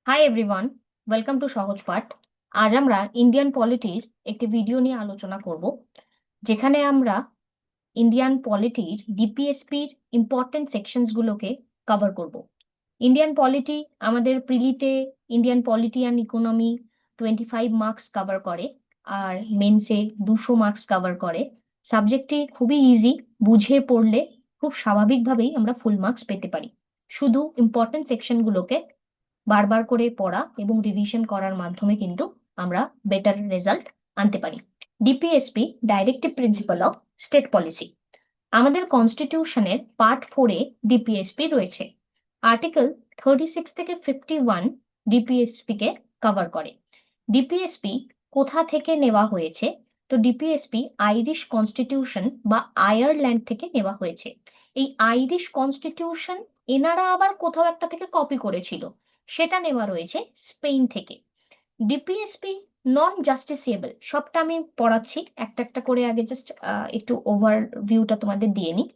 Hi everyone, welcome to সহজ পাঠ। আজ আমরা ইন্ডিয়ান পলিটির একটি ভিডিও নিয়ে আলোচনা করব, যেখানে আমরা ইন্ডিয়ান পলিটির ডিপিএসপির ইম্পর্টেন্ট সেকশনস গুলোকে কভার করব। ইন্ডিয়ান পলিটি আমাদের প্রিলিতে Indian polity and economy 25 marks cover করে, আর মেন্সে 200 মার্কস কভার করে। সাবজেক্টটি খুবই ইজি, বুঝে পড়লে খুব স্বাভাবিকভাবেই আমরা ফুল মার্কস পেতে পারি। শুধু ইম্পর্টেন্ট সেকশনগুলোকে বারবার করে পড়া এবং রিভিশন করার মাধ্যমে কিন্তু আমরা বেটার রেজাল্ট আনতে পারি। DPSP, directive principle of state policy, আমাদের কনস্টিটিউশনের পার্ট 4-এ ডিপিএসপি রয়েছে। আর্টিকেল 36 থেকে 51 ডিপিএসপি কে কভার করে। ডিপিএসপি কোথা থেকে নেওয়া হয়েছে? তো ডিপিএসপি আইরিশ কনস্টিটিউশন বা আয়ারল্যান্ড থেকে নেওয়া হয়েছে। এই আইরিশ কনস্টিটিউশন এনারা আবার কোথাও একটা থেকে কপি করেছিল, সেটা নেওয়া রয়েছে স্পেন থেকে। ডিপিএসপি নন জাস্টিসিয়েবল, সবটা আমি পড়াচ্ছি একটা একটা করে, আগে জাস্ট একটু ওভারভিউটা তোমাদের দিয়ে নিই।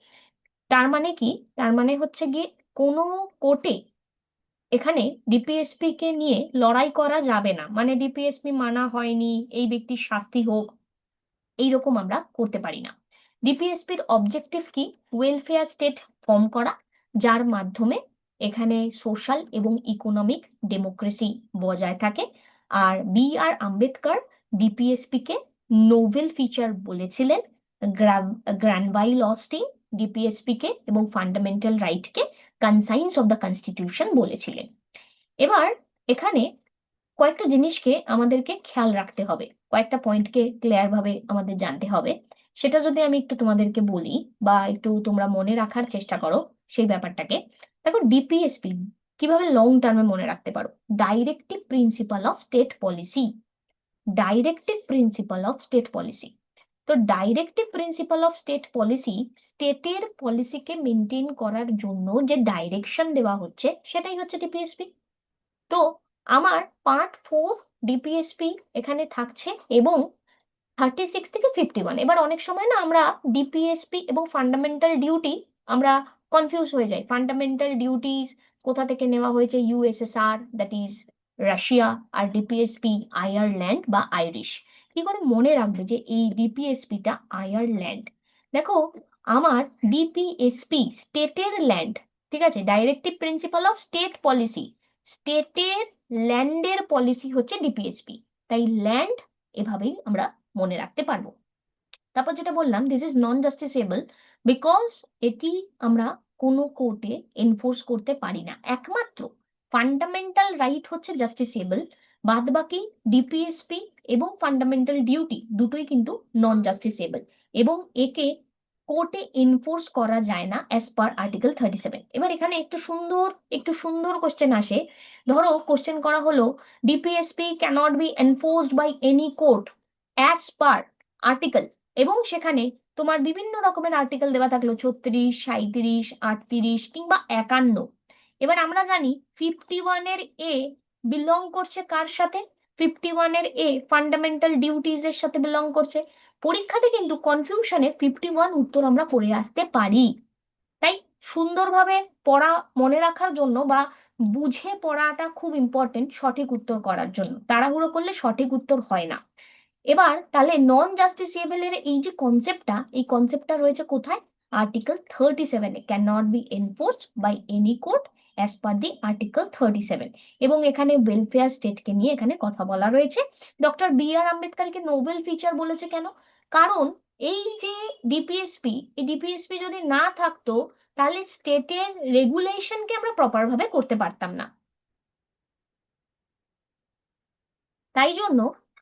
তার মানে কি? তার মানে হচ্ছে গিয়ে কোনো কোর্টে এখানে ডিপিএসপি কে নিয়ে লড়াই করা যাবে না, মানে ডিপিএসপি মানা হয়নি, এই ব্যক্তির শাস্তি হোক, এইরকম আমরা করতে পারি না। ডিপিএসপির অবজেক্টিভ কি? ওয়েলফেয়ার স্টেট ফর্ম করা, যার মাধ্যমে এখানে সোশ্যাল এবং ইকোনমিক ডেমোক্রেসি বজায় থাকে। আর বি আর আম্বেদকর ডিপিএসপি কে নোবেল ফিচার বলেছিলেন। গ্র্যানভাইল অস্টিন ডিপিএসপি কে এবং fundamental right K conscience of the constitution বলেছিলেন। এবার এখানে কয়েকটা জিনিসকে আমাদেরকে খেয়াল রাখতে হবে, কয়েকটা পয়েন্টকে ক্লিয়ার ভাবে আমাদের জানতে হবে। সেটা যদি আমি একটু তোমাদেরকে বলি বা একটু তোমরা মনে রাখার চেষ্টা করো সেই ব্যাপারটাকে। দেখো, ডিপিএসপি কিভাবে লং টার্মে মনে রাখতে পারো। Directive principle of state policy, directive principle of state policy. তো directive principle of state policy, স্টেটের পলিসিকে মেনটেন করার জন্য যে ডাইরেকশন দেওয়া হচ্ছে সেটাই হচ্ছে ডিপিএসপি। তো আমার পার্ট 4 ডিপিএসপি এখানে থাকছে, এবং 36 থেকে 51। এবার অনেক সময় না আমরা ডিপিএসপি এবং ফান্ডামেন্টাল ডিউটি আমরা কনফিউজ হয়ে যাই। ফান্ডামেন্টাল ডিউটিস কোথা থেকে নেওয়া হয়েছে? USSR, that is Russia. আর ডিপিএসপি আয়ারল্যান্ড বা আইরিশ। কি করে মনে রাখবে যে এই ডিপিএসপিটা আয়ারল্যান্ড? দেখো, আমার ডিপিএসপি স্টেটের ল্যান্ড, ঠিক আছে? Directive principle of state policy, স্টেটের ল্যান্ডের পলিসি হচ্ছে ডিপিএসপি। তাই ল্যান্ড এভাবেই আমরা মনে রাখতে পারবো। তারপর যেটা বললাম, দিস ইজ নন জাস্টিসেবল, বিকজ এটি আমরা কোনো কোর্টে এনফোর্স করতে পারি না। একমাত্র ফান্ডামেন্টাল রাইট হচ্ছে জাস্টিসেবল, বাদ বাকি ডিপিএসপি এবং ফান্ডামেন্টাল ডিউটি দুটোই কিন্তু নন জাস্টিসেবল, এবং একে কোর্টে এনফোর্স করা যায় না অ্যাজ পার আর্টিকেল 37। এবার এখানে একটু সুন্দর কোশ্চেন আসে। ধরো কোশ্চেন করা হলো, DPSP cannot be enforced by any court as per article, এবং সেখানে তোমার বিভিন্ন রকমের আর্টিকেল দেওয়া থাকলো 36, 37, 38 কিংবা 51। এবার আমরা জানি 51 এর এ বিলং করছে কার সাথে? 51 এর এ ফান্ডামেন্টাল ডিউটিজ এর সাথে বিলং করছে। পরীক্ষাতে কিন্তু কনফিউশনে 51 উত্তর আমরা করে আসতে পারি। তাই সুন্দরভাবে পড়া মনে রাখার জন্য বা বুঝে পড়াটা খুব ইম্পর্টেন্ট সঠিক উত্তর করার জন্য। তাড়াহুড়ো করলে সঠিক উত্তর হয় না। এবার তাহলে নন জাস্টিসিয়েবল এর এই যে কনসেপ্টটা, এই কনসেপ্টটা রয়েছে কোথায়? আর্টিকেল 37-এ, can not be enforced by any court as per the article 37। এবং এখানে ওয়েলফেয়ার স্টেটকে নিয়ে এখানে কথা বলা রয়েছে। ডক্টর বি আর আম্বেদকরকে নোবেল ফিচার বলেছে কেন? কারণ এই যে ডিপিএসপি, এই ডিপিএসপি যদি না থাকতো তাহলে স্টেটের রেগুলেশনকে আমরা প্রপার ভাবে করতে পারতাম না। তাই জন্য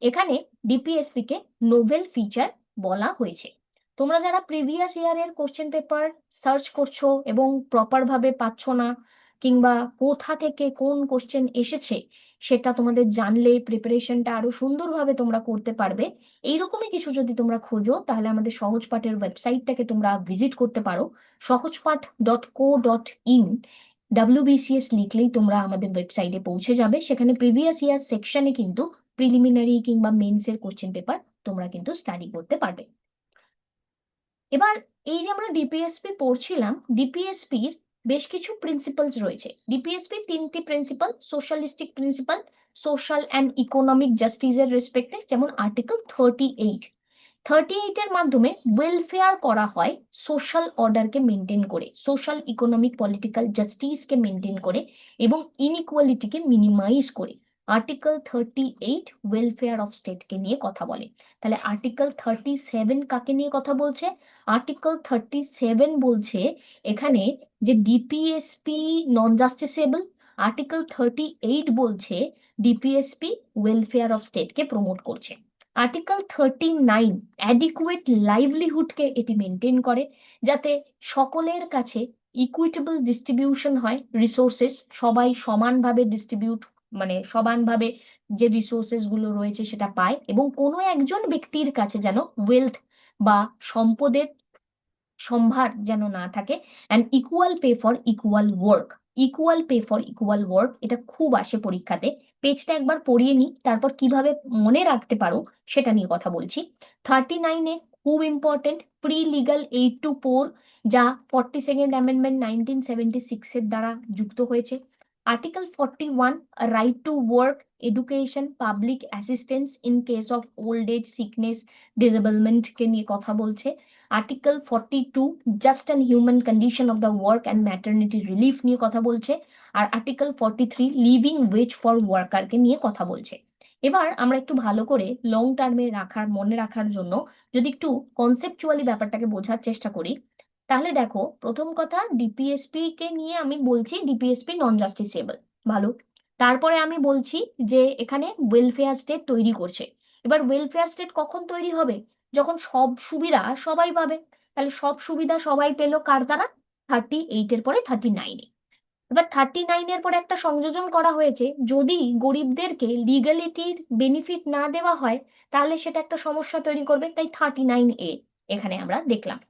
এখানে ডিপিএসপি কে নোবেল ফিচার বলা হয়েছে। তোমরা যারা প্রিভিয়াস ইয়ারের কোশ্চেন পেপার সার্চ করছো এবং প্রপার ভাবে পাচ্ছ না, কিংবা কোথা থেকে কোন কোশ্চেন এসেছে সেটা তোমাদের জানলে প্রিপারেশনটা আরো সুন্দরভাবে তোমরা করতে পারবে। এইরকমই কিছু যদি তোমরা খোঁজো তাহলে আমাদের সহজ পাঠের ওয়েবসাইটটাকে তোমরা ভিজিট করতে পারো, সহজপাঠ.co.in। ডাব্লিউবিসিএস লিখলেই তোমরা আমাদের ওয়েবসাইটে পৌঁছে যাবে। সেখানে প্রিভিয়াস ইয়ার সেকশনে কিন্তু প্রিলিমিনারি কিংবা মেন্সের কোশ্চেন পেপার তোমরা কিন্তু স্টাডি করতে পারবে। এবার এই যে আমরা ডিপিএসপি পড়ছিলাম, ডিপিএসপির বেশ কিছু প্রিন্সিপালস রয়েছে। ডিপিএসপি তিনটি principal, socialistic principal, social and economic জাস্টিসের রেসপেক্টে, যেমন আর্টিকেল 38 এর মাধ্যমে ওয়েলফেয়ার করা হয় সোশ্যাল অর্ডারকে মেনটেন করে, সোশ্যাল ইকোনমিক পলিটিক্যাল জাস্টিসকে মেনটেন করে এবং ইনইকুয়ালিটিকে মিনিমাইজ করে। আর্টিকেল 38 ওয়েলফেয়ার অফ স্টেটকে নিয়ে কথা বলে। তাহলে আর্টিকেল 37 কাকে নিয়ে কথা বলছে? আর্টিকেল 37 বলছে এখানে যে ডিপিএসপি নন জাস্টিসেবল। আর্টিকেল 38 বলছে ডিপিএসপি ওয়েলফেয়ার অফ স্টেটকে প্রমোট করছে। আর্টিকেল 39 অ্যাডিকুয়েট লাইভলিহুডকে এটি মেনটেন করে, যাতে সকলের কাছে ইকুইটেবল ডিস্ট্রিবিউশন হয় রিসোর্সেস, সবাই সমানভাবে ডিস্ট্রিবিউট, মানে সমানভাবে যে রিসোর্সেস গুলো রয়েছে সেটা পায়, এবং কোনো একজন ব্যক্তির কাছে যেন ওয়েলথ বা সম্পদের সম্ভার যেন না থাকে। And equal pay for equal work, equal pay for equal work, এটা খুব আসে পরীক্ষাতে। পেজটা একবার পড়িয়ে নি, তারপর কিভাবে মনে রাখতে পারো সেটা নিয়ে কথা বলছি। 39-এ খুব important free legal aid to poor, যা 42nd অ্যামেন্ডমেন্ট 1976 এর দ্বারা যুক্ত হয়েছে। Article 41 right to work, education, public assistance in case of old age, sickness, disablement কে নিয়ে কথা বলছে। Article 42 just and human condition of the work and maternity relief নিয়ে কথা বলছে। আর আর্টিকেল 43 লিভিং ওয়েজ ফর ওয়ার্কারকে নিয়ে কথা বলছে। এবার আমরা একটু ভালো করে লং টার্মে রাখার, মনে রাখার জন্য যদি একটু কনসেপচুয়ালি ব্যাপারটাকে বোঝার চেষ্টা করি, তাহলে দেখো, প্রথম কথা ডিপিএসপি কে নিয়ে আমি বলছি ডিপিএসপি নন জাস্টিসেবল, ভালো। তারপরে আমি বলছি যে এখানে ওয়েলফেয়ার স্টেট তৈরি করছে। এবার ওয়েলফেয়ার স্টেট কখন তৈরি হবে? যখন সব সুবিধা সবাই পাবে। তাহলে সব সুবিধা সবাই পেলো কার দ্বারা? 38-এর পরে 39-এ। এবার 39-এর পরে একটা সংযোজন করা হয়েছে, যদি গরিবদেরকে লিগ্যালিটির বেনিফিট না দেওয়া হয় তাহলে সেটা একটা সমস্যা তৈরি করবে, তাই 39A এখানে আমরা দেখলাম।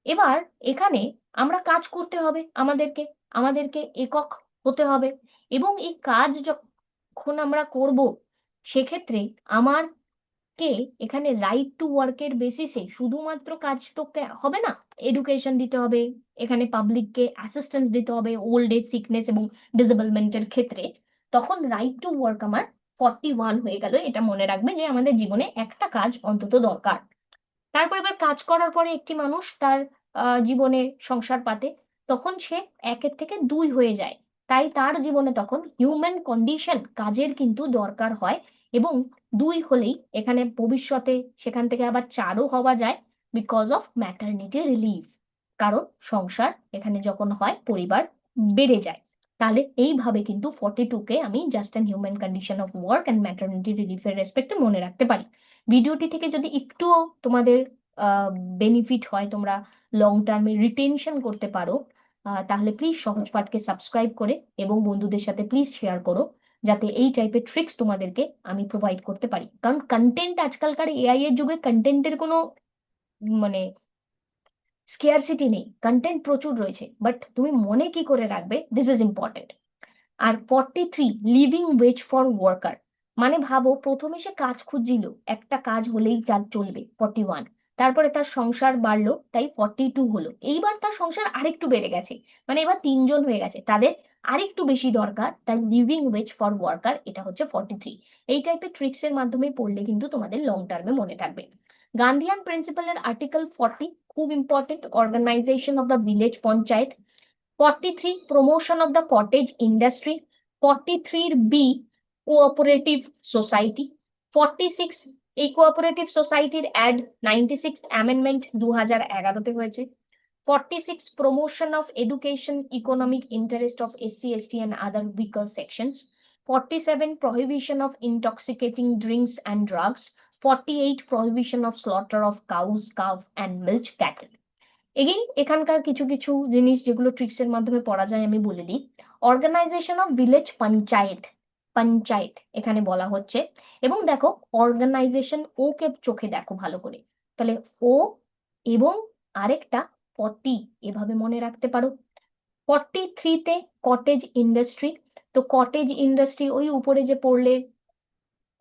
এবার এখানে আমরা কাজ করতে হবে, আমাদেরকে আমাদেরকে একক হতে হবে, এবং এই কাজ যখন আমরা করব সেক্ষেত্রে আমার কে এখানে রাইট টু ওয়ার্কের বেসিসে শুধুমাত্র কাজ তো হবে না, এডুকেশন দিতে হবে, এখানে পাবলিককে অ্যাসিস্ট্যান্স দিতে হবে ওল্ড এজ, সিকনেস এবং ডিসেবলমেন্টের ক্ষেত্রে। তখন রাইট টু ওয়ার্ক আমার 41 হয়ে গেল। এটা মনে রাখবে যে আমাদের জীবনে একটা কাজ অন্তত দরকার। তারপর এবার কাজ করার পরে একটি মানুষ তার জীবনে সংসার পাতে, তখন সে 1-এর থেকে 2 হয়ে যায়। তাই তার জীবনে তখন হিউম্যান কন্ডিশন কাজের কিন্তু দরকার হয়, এবং 2 হলেই এখানে ভবিষ্যতে সেখান থেকে আবার 4ও হওয়া যায়, বিকজ অফ ম্যাটারনিটি রিলিফ। কারণ সংসার এখানে যখন হয় পরিবার বেড়ে যায়। তাহলে এইভাবে কিন্তু 42-কে আমি just and human condition of work and maternity রিলিফের রেসপেক্টে মনে রাখতে পারি। ভিডিওটি থেকে যদি একটুও তোমাদের বেনিফিট হয়, তোমরা লং টার্মে রিটেনশন করতে পারো, তাহলে প্লিজ সহজ পাঠকে সাবস্ক্রাইব করে এবং বন্ধুদের সাথে প্লিজ শেয়ার করো, যাতে এই টাইপের ট্রিক্স তোমাদেরকে আমি প্রোভাইড করতে পারি। কারণ কন্টেন্ট, আজকালকার এআই এর যুগে কন্টেন্টের কোনো মানে স্কেয়ারসিটি নেই, কন্টেন্ট প্রচুর রয়েছে, বাট তুমি মনে কি করে রাখবে, দিস ইজ ইম্পর্টেন্ট। আর 43 লিভিং ওয়েজ ফর ওয়ার্কার, মানে ভাবো প্রথমে সে কাজ খুঁজছিল, একটা কাজ হলেই চলবে 41, তারপরে তার সংসার বাড়লো তাই 42 হলো, এইবার তার সংসার আরেকটু বেড়ে গেছে, মানে এবার 3 জন হয়ে গেছে, তাদের আরেকটু বেশি দরকার, তাই লিভিং ওয়েজ ফর ওয়ার্কার এটা হচ্ছে 43। এই টাইপের ট্রিক্স এর মাধ্যমে পড়লে কিন্তু তোমাদের লং টার্মে মনে থাকবে। গান্ধিয়ান প্রিন্সিপালের আর্টিকেল 40 খুব important, organisation of the village panchayat. 43 promotion of the cottage industry. 43B cooperative society. 46 এই কোঅপারেটিভ সোসাইটির অ্যাড 96th অ্যামেন্ডমেন্ট 2011-তে হয়েছে। 46 promotion of education economic interest of SC/ST and other weaker sections. 47 prohibition of intoxicating drinks and drugs. 48 prohibition of slaughter of cows, calf and milch cattle. Again এখানকার কিছু কিছু জিনিস যেগুলো tricks এর মাধ্যমে পড়া যায় আমি বলে দিই। Organisation of village panchayat, panchayat এখানে বলা হচ্ছে, এবং দেখো অর্গানাইজেশন ও কে চোখে দেখো ভালো করে, তাহলে ও এবং আরেকটা 40 এভাবে মনে রাখতে পারো। 43-তে কটেজ ইন্ডাস্ট্রি, তো কটেজ ইন্ডাস্ট্রি ওই উপরে যে পড়লে,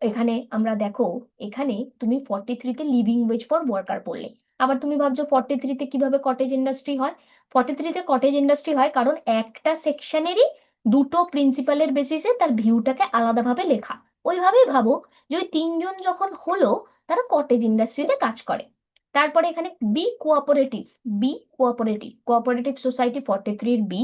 এখানে আমরা দেখো, এখানে তুমি 43-তে লিভিং ওয়েজ ফর ওয়ার্কার পড়লে, আবার তুমি ভাবছো 43-তে কিভাবে কটেজ ইন্ডাস্ট্রি হয়। 43-তে কটেজ ইন্ডাস্ট্রি হয় কারণ একটা সেকশনেরই দুটো প্রিন্সিপালের বেসিসে তার ভিউটাকে আলাদাভাবে লেখা। ওইভাবেই ভাবো যে ওই তিনজন যখন হলো তারা কটেজ ইন্ডাস্ট্রিতে কাজ করে। তারপরে এখানে B cooperative, B cooperative, cooperative society 43-এর বি।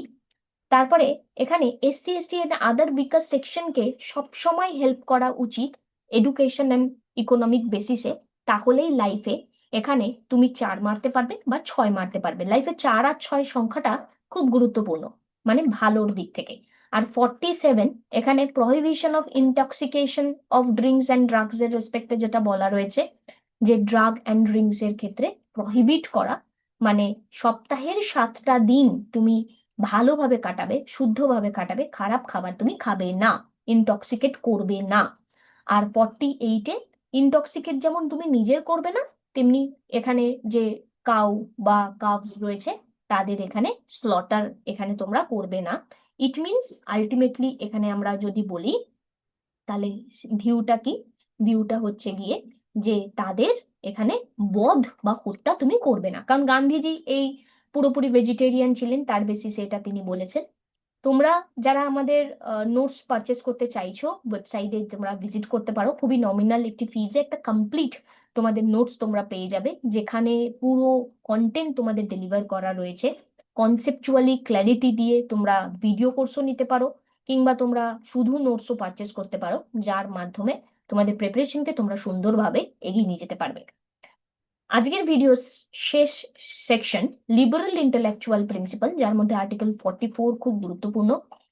তারপরে এখানে এসসি এসটি এন্ড আদার বিকাশ সেকশনকে সবসময় হেল্প করা উচিত এডুকেশন অ্যান্ড ইকোনমিক বেসিসে। তাহলেই লাইফে এখানে তুমি 4 মারতে পারবে বা 6 মারতে পারবে। লাইফে 4 আর 6 সংখ্যাটা খুব গুরুত্বপূর্ণ, মানে ভালোর দিক থেকে। আর 47 এখানে prohibition of intoxication of drinks and drugs এর রেসপেক্টে যেটা বলা রয়েছে, যে ড্রাগ অ্যান্ড ড্রিঙ্কস এর ক্ষেত্রে প্রহিবিট করা, মানে সপ্তাহের 7টা দিন তুমি ভালোভাবে কাটাবে, শুদ্ধভাবে কাটাবে, খারাপ খাবার তুমি খাবে না, ইনটক্সিকেট করবে না। আর 48-এ ইনটক্সিকেট যেমন তুমি নিজের করবে না, তেমনি এখানে যে কাউ বা কাভস রয়েছে তাদের এখানে স্লটার এখানে তোমরা করবে না। ইট মিনস আলটিমেটলি এখানে আমরা যদি বলি তাহলে ভিউটা কি, ভিউটা হচ্ছে গিয়ে যে তাদের এখানে বধ বা হত্যা তুমি করবে না, কারণ গান্ধীজি এই পুরোপুরি ভেজিটেরিয়ান ছিলেন, তার বেসিসে এটা তিনি বলেছেন। তোমরা যারা আমাদের নোটস পারচেস করতে চাইছো, ওয়েবসাইটে তোমরা ভিজিট করতে পারো, খুবই নমিনাল একটি ফিজে একটা কমপ্লিট তোমাদের নোটস তোমরা পেয়ে যাবে, যেখানে পুরো কন্টেন্ট তোমাদের ডেলিভার করা রয়েছে। কনসেপচুয়ালি ক্ল্যারিটি দিয়ে তোমরা ভিডিও কোর্সও নিতে পারো, কিংবা তোমরা শুধু নোটসও পারচেস করতে পারো, যার মাধ্যমে তোমাদের প্রিপারেশনকে তোমরা সুন্দরভাবে এগিয়ে নিয়ে যেতে পারবে। আজকের ভিডিও শেষ সেকশন লিবারেল ইন্টেলেকচুয়াল প্রিন্সিপাল, যার মধ্যে আর্টিকেল 44 খুব গুরুত্বপূর্ণ,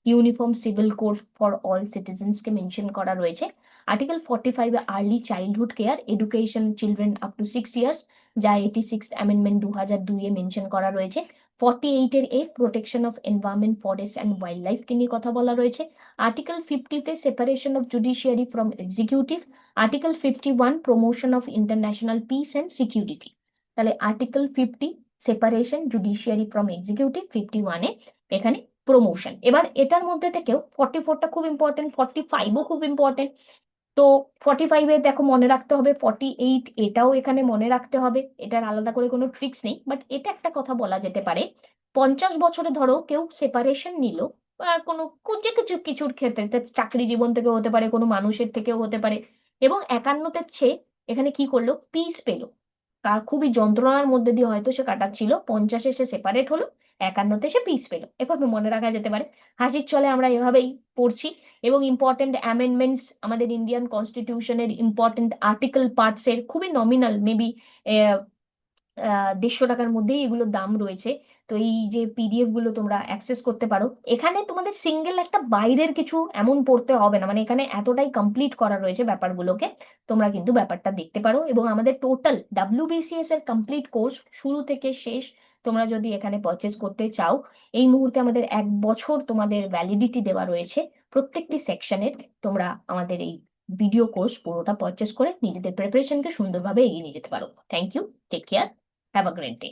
uniform civil code for all citizens K mention করা রয়েছে। Article 45 A early childhood care education children up to 6 years, যা 86 অ্যামেন্ডমেন্ট 2002 এ মেনশন করা রয়েছে। 48 এর A protection of environment, forest and wild life কে নিয়ে কথা বলা রয়েছে। আর্টিকেল 50 তে separation of judiciary from executive. Article 51 promotion of international peace and security. তাহলে article 50 separation judiciary from executive, 51-এ এখানে প্রমোশন। এবার এটার মধ্যে থেকেও 44টা খুব ইম্পর্টেন্ট, 45ও খুব ইম্পর্টেন্ট। তো 45-এ দেখো মনে রাখতে হবে, 48 এটাও এখানে মনে রাখতে হবে, এটার আলাদা করে কোনো ট্রিক্স নেই, বাট এটা একটা কথা বলা যেতে পারে, 50 বছরে ধরো কেউ সেপারেশন নিল, বা কোনো যে কিছু কিছুর ক্ষেত্রে, তা চাকরি জীবন থেকে হতে পারে, কোনো মানুষের থেকেও হতে পারে, এবং 51-তে এখানে কি করলো, পিস পেলো, তার খুবই যন্ত্রণার মধ্যে দিয়ে হয়তো সে কাটাচ্ছিল, 50-এ সে সেপারেট হলো, 51-তে সে পিস পেলো, এভাবে মনে রাখা যেতে পারে। হাসির ছলে আমরা এভাবেই পড়ছি। এবং ইম্পর্টেন্ট অ্যামেন্ডমেন্টস আমাদের ইন্ডিয়ান কনস্টিটিউশনের ইম্পর্টেন্ট আর্টিকেল পার্টস এর খুবই নমিনাল, মেবি 150 টাকার মধ্যেই এগুলোর দাম রয়েছে। তো এই যে পিডিএফ গুলো তোমরা অ্যাক্সেস করতে পারো, এখানে তোমাদের সিঙ্গেল একটা বাইরের কিছু এমন পড়তে হবে না, মানে এখানে এতটাই কমপ্লিট করা রয়েছে ব্যাপারগুলোকে, তোমরা কিন্তু ব্যাপারটা দেখতে পারো। এবং আমাদের টোটাল ডাব্লিউবিসিএস এর কমপ্লিট কোর্স শুরু থেকে শেষ তোমরা যদি এখানে পারচেস করতে চাও, এই মুহূর্তে আমাদের 1 বছর তোমাদের ভ্যালিডিটি দেওয়া রয়েছে প্রত্যেকটি সেকশনের। তোমরা আমাদের এই ভিডিও কোর্স পুরোটা পারচেস করে নিজেদের প্রিপারেশনকে সুন্দরভাবে এগিয়ে নিয়ে যেতে পারো। Thank you, take care, have a great day.